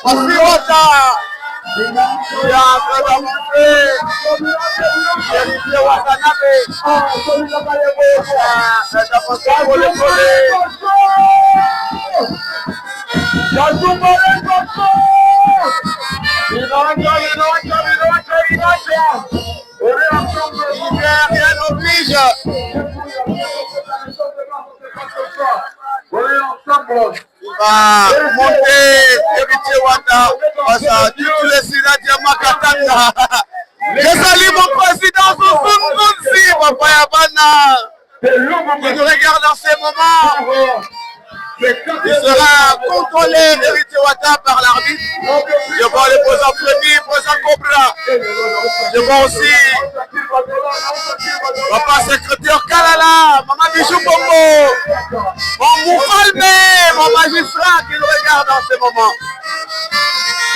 Wasiwata ya Kadamuke Héritier Watanabe rien n'oblige. Il va monter Héritier Wata face à tous les Sinati Makatanga. Je salue mon président Sousoun Kounsi, Papa Yabana, qui nous regarde en ces moments. Il sera contrôlé, Héritier Wata, par l'arbitre. Je vois le président Frémy, président Cobra. Je vois aussi Papa secrétaire Kalala, Maman Bijou Bongo, mon Moufalme, mon magistrat qui nous regarde en ce moment.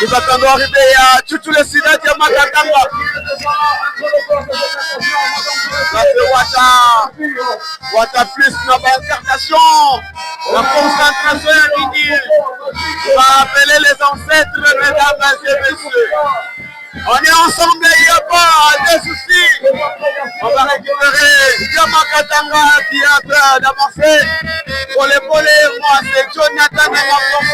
Nous attendons arriver à tous les Sinati de Makatanga. Ça c'est Wata plus notre incarnation, la concentration est va appeler les ancêtres, mesdames et messieurs. On est ensemble, il n'y a pas de soucis. On va récupérer Yamakatanga qui est en train d'avancer. Pour l'épauler, moi c'est Jonathan de la force.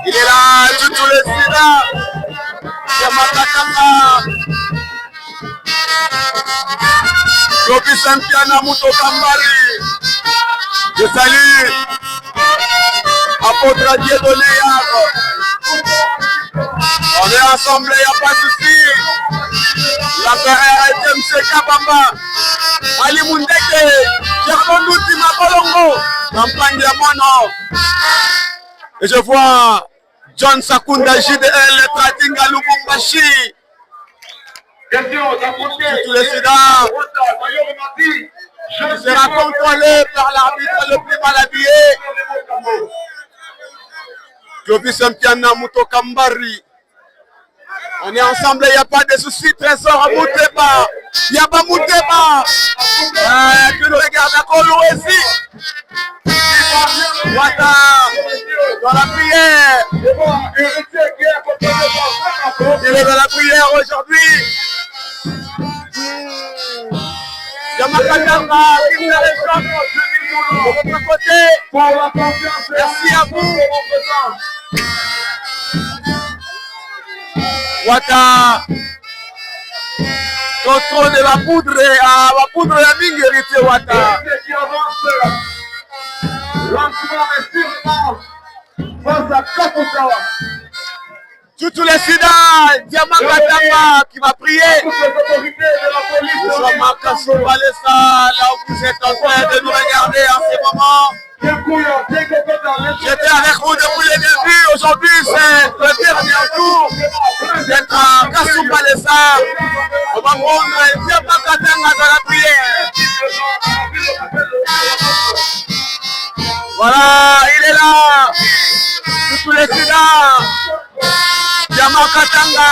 Il est là, tout le sida. Yamakatanga. Gopi Sampiana Muto Kambari. Je salue Apôtre Dieu de on est ensemble, il n'y a pas de souci. La carrière est M. Kabamba. Ali Mundeke, Yermondouti Makolongo, campagne de Mono. Et je vois John Sakunda JDL, Tratinga Lubumbashi. Tout le Sida sera contrôlé par l'arbitre le plus mal habillé. Clovis Mpiana Muto Kambari. On est ensemble, il n'y a pas de soucis. Trésor à Mouteba. Il n'y a pas Mouteba. Tu nous regardes à Koloesi. Wata dans la prière. Il est dans la prière aujourd'hui. Yamakatanga, qui nous réchauffe de votre côté. Merci à vous. Wata contrôle de la poudre la mingi Héritier Wata. Tous les Sida, Yamakatanga qui va prier. Nous sommes à Kassobalessa, là où vous êtes en train de nous regarder en ce moment. J'étais avec vous depuis le début. Aujourd'hui, c'est le dernier tour d'être à Kassobalessa. On va prendre Yamakatanga dans la prière. Voilà, il est là. Tous les Sida. Yamakatanga.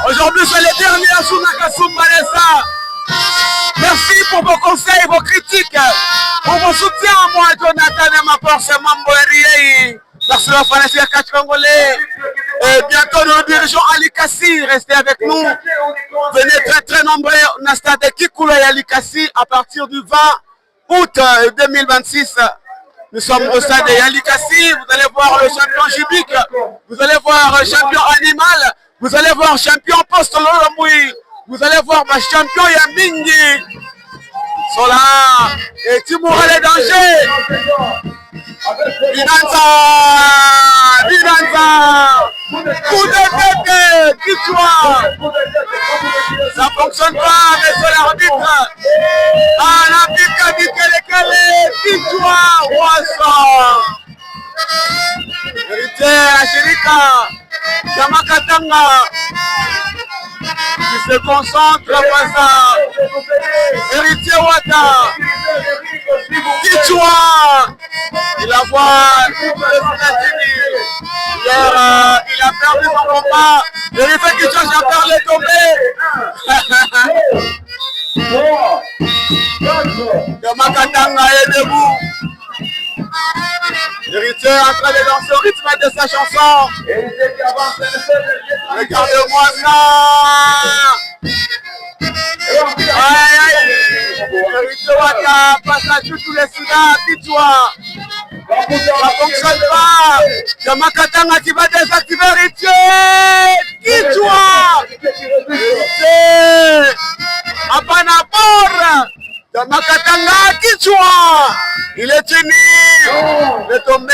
Aujourd'hui, c'est le dernier jour de Kassobalessa. Merci pour vos conseils, vos critiques, pour vos soutiens. Moi, Jonathan et ma force, Mambo Eriei. Merci à Fanassia Catch Congolais. Et bientôt, nous dirigeons Ali Kassi. Restez avec nous. Venez très nombreux. On a stade Kikoula et Ali Kassi à partir du 20 août 2026. Nous sommes au stade de Yali Kassi. Vous allez voir le champion Jibik. Vous allez voir le champion animal. Vous allez voir champion post Lolomoui. Vous allez voir ma champion Yamingi. Sola et Timoura les dangers. Binanza. Coup de tête. Victoire. Ça fonctionne pas, mais c'est l'arbitre. Ah, l'arbitre a dit qu'elle est victoire. Ouassa. Héritier Ashirika. Yamakatanga. Qui se concentre face à Héritier Wata. Kichwa. Il a vu hier, il a perdu son combat. Héritier Kichwa, j'ai perdu tomber. Yamakatanga est debout. Héritier en train de danser au rythme de sa chanson. Regarde-moi ça. Aïe, aïe. Héritier Wata passe à tous les Soudan, dis-toi. Ça ne fonctionne pas. Jamakatanga qui va désactiver Héritier. Dis-toi. Héritier. Apanapor. Jamakatanga, dis-toi. Il est tenu. Il est tombé.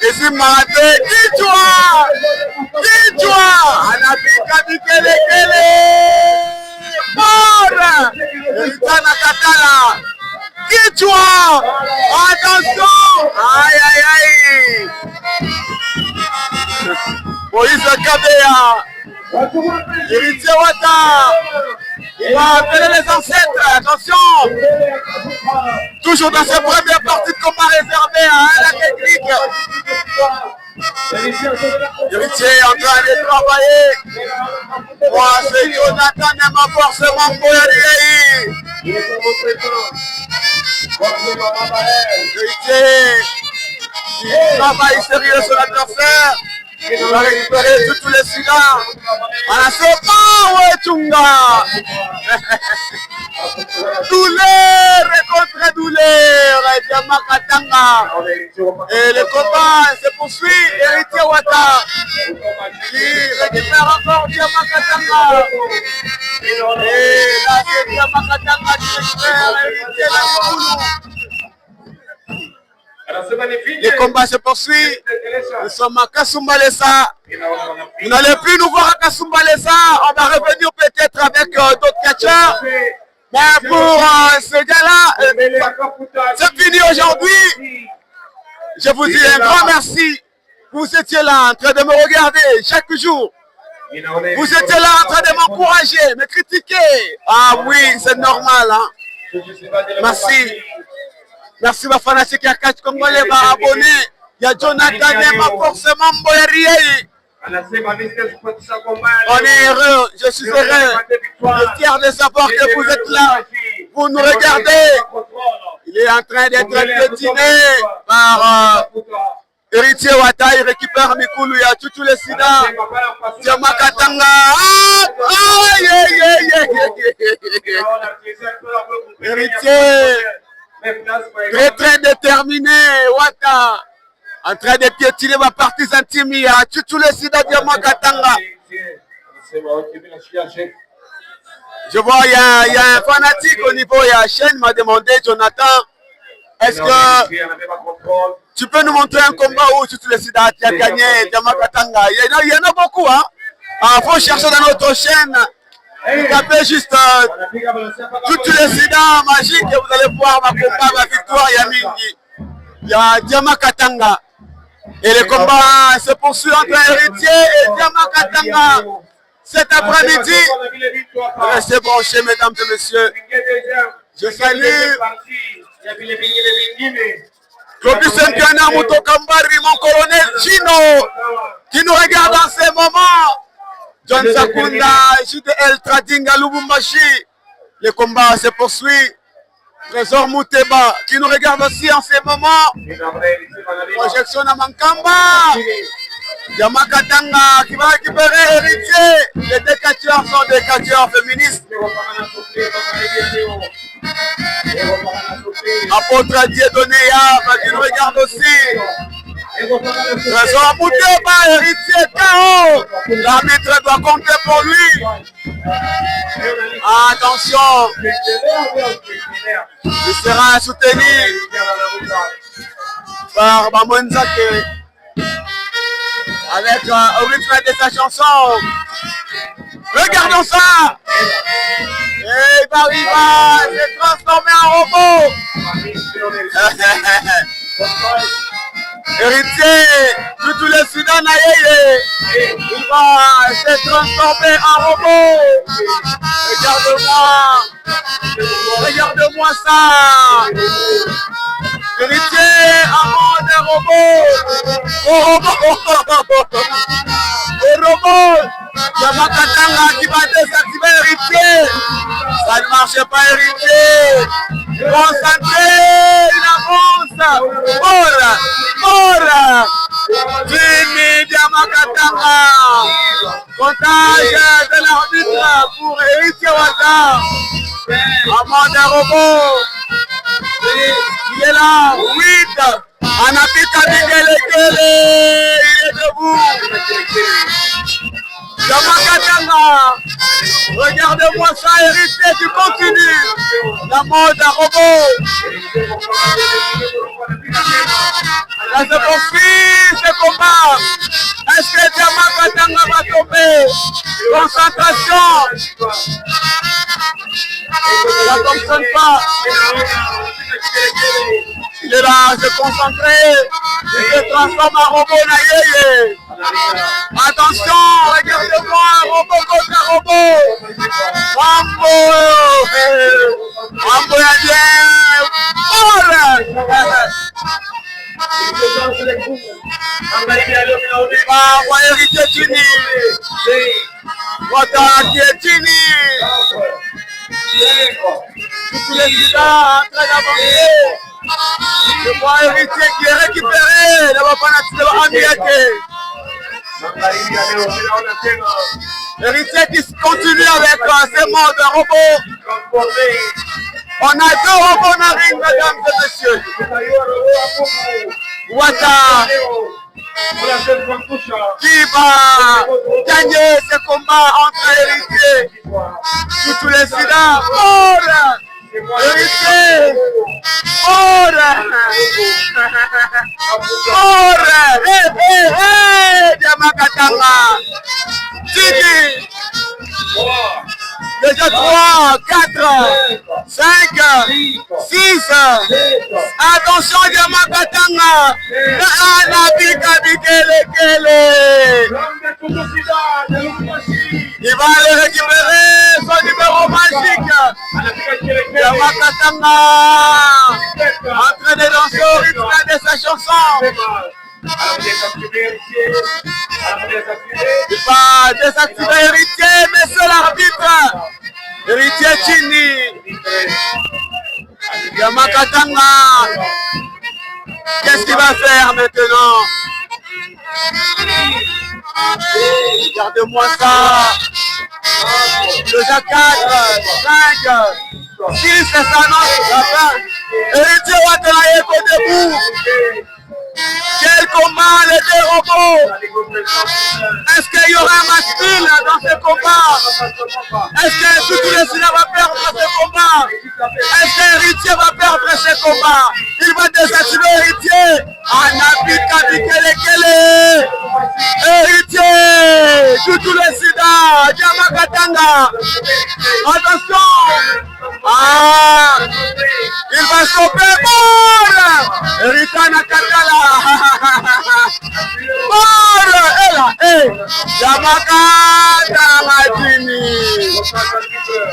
Et c'est maté. Dis-toi. Dis-toi. Anabika Bikelekele. Fort. Ritana Katala. Dis-toi. Attention. Aïe, aïe, aïe. Moïse Kabea. Héritier Wata. Il va appeler les ancêtres. Attention. Toujours dans ces premières parties de combat réservées à la technique. Héritier en train de travailler. Moi, c'est Jonathan et ma force Mamboyari. Héritier qui travaille sérieux sur l'adversaire. Il va récupérer tous les Sudans. À la sopa, ouais, Tunga. Douleur contre douleur. Et le combat se poursuit. Héritier Wata qui récupère encore Diamakatanga. Et là, c'est Diamakatanga qui récupère Héritier Lakoulou. Le combat se poursuit. Nous sommes à Kasumbalesa. Vous n'allez plus nous voir à Kasumbalesa. On va revenir peut-être avec d'autres catcheurs. Mais pour ce gars-là, c'est fini aujourd'hui. Je vous dis un grand merci. Vous étiez là en train de me regarder chaque jour. Vous étiez là en train de m'encourager, me critiquer. Ah oui, c'est normal. Hein? Merci. Merci ma fanatique à Catch Congolais va abonner. Il y a Jonathan et ma forcément Boyarié. On est heureux, je suis heureux. Je suis fier de savoir que vous êtes là. Vous nous regardez. Il est en train d'être piétiné par Héritier Wata. Il récupère Mikulu. Il y a tous les Sida. Diamakatanga. Héritier. Très déterminé, Wata, en train de piétiner ma partie intime, il y a tous les Sida Diamakatanga. Je vois, il y a un fanatique au niveau, il y a Chen m'a demandé, Jonathan, est-ce que tu peux nous montrer un combat où tous les Sida qui a gagné Diamakatanga? Il y en a beaucoup, hein. Il faut chercher dans notre chaîne. Vous tapez juste toutes les Sida magiques et vous allez voir ma combat, ma victoire, il y a Diamakatanga. Et le combat se poursuit entre Héritier et Diamakatanga cet après-midi. Restez branchés, mesdames et messieurs. Je salue Clovis Nkiana Mutokambari, mon colonel Chino, qui nous regarde en ce moment. John Sakunda, JDL Tradinga Lubumbashi. Le combat se poursuit. Trésor Mouteba qui nous regarde aussi en ce moment. Projection à Mankamba. Diamakatanga qui va récupérer Héritier. Les deux catcheurs sont des catcheurs féministes. Apôtre Dieudonné qui nous regarde aussi. Trésor Mouteba, Héritier KO. L'arbitre doit compter pour lui. Attention. Il sera soutenu par Bamonzake avec au rythme de sa chanson. Regardons ça. Et il va se transformer en robot. Héritier, tous les Sudans, il va se transformer en robot. Regarde-moi ça. Héritier, en mode robot. Au robot. Diamakatanga qui va désactiver Héritier. Ça ne marche pas, Héritier. Concentré, il avance. Fort. Katanga. Comptage de l'arbitre pour Héritier Wata. Amanda Robot. Il est là. 8. Anapika Bigelekele. Il est debout. Yamakatanga. Regardez-moi ça, Héritier, tu continues. La mode à robot. Ça se poursuit ce combat. Est-ce que Yamakatanga va tomber? Concentration. Ça ne fonctionne pas. Il est là, se concentrer. Il se transforme en robot Nayeye. Attention, regardez-moi, robot contre robot. Mambo, Mambo Yadien. Mambo Héritier Tini. Wata qui est Tini. Tous les leaders en train d'avancer. Je vois Héritier qui est récupéré. Là-bas, Panatina Amiake. Héritier qui continue avec ses modes de robots. On a 2 robots dans le ring, mesdames et messieurs. Wata qui va gagner ce combat entre Héritier sous tous les sidans. Héritier, Yamakatanga, Tini, déjà 3, 4, 5, 6. Attention Yamakatanga, il va aller récupérer son numéro magique. Yamakatanga en train de danser au rythme de sa chanson. Il va désactiver Héritier, mais c'est l'arbitre. Héritier Tini. Yamakatanga. Qu'est-ce qu'il va faire maintenant? Regardez-moi ça. Déjà 4, 5, 6, ça s'annonce la fin. Héritier Wata est debout. Quel combat, les 2 robots. Est-ce qu'il y aura un match nul dans ce combat? Est-ce que tous les Sina va perdre ce combat? Est-ce que Héritier va perdre ce combat? Il va désactiver Héritier. Anapika Bikelekele. Héritier, tous les Sina, Yamakatanga. Attention. Il va stopper. Héritier Nakatala. Yamakatanga Tini.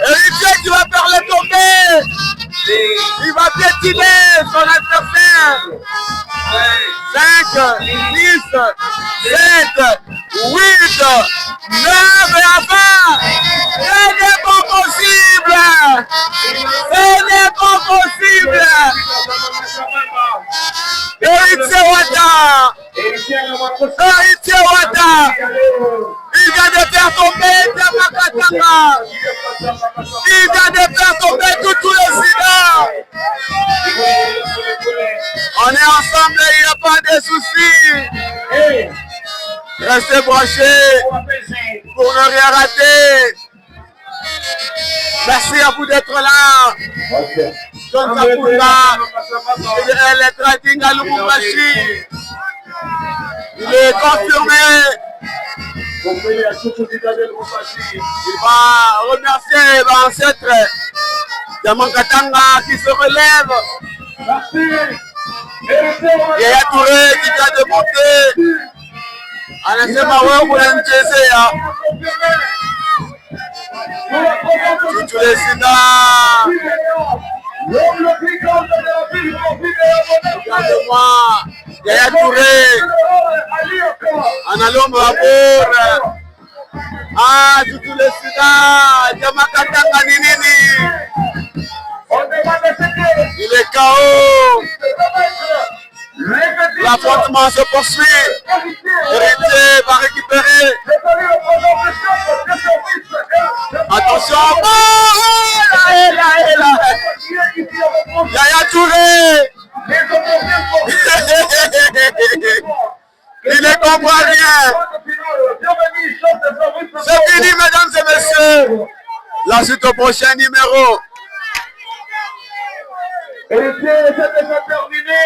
Héritier qui va faire le tomber. Il va piétiner son adversaire. 5, 6, 7, 8, 9 et enfin. Ce n'est pas possible. Ce n'est pas possible. Héritier Wata. Héritier Wata. Il vient de faire tomber Yamakatanga. Il vient de faire tomber tous les Sina. On est ensemble, il n'y a pas de soucis. Restez branchés pour ne rien rater. Merci à vous d'être là. John Sapunda, il est trading à Lubumbashi. Il est confirmé. Il va remercier l'ancêtre Yamakatanga qui se relève. Yaya Touré qui vient de monter. Anasema wewe unanichezea. Tous les Sina. Regardez-moi. Yaya Touré. Analomba Abora. Tous les Sina. Yamakatanga ni nini? Il est KO. L'affrontement se poursuit. Héritier va récupérer. Attention. Oh, là. Yaya Touré. Il ne comprend rien. C'est fini, mesdames et messieurs. La suite au prochain numéro. Héritier, c'est déjà terminé.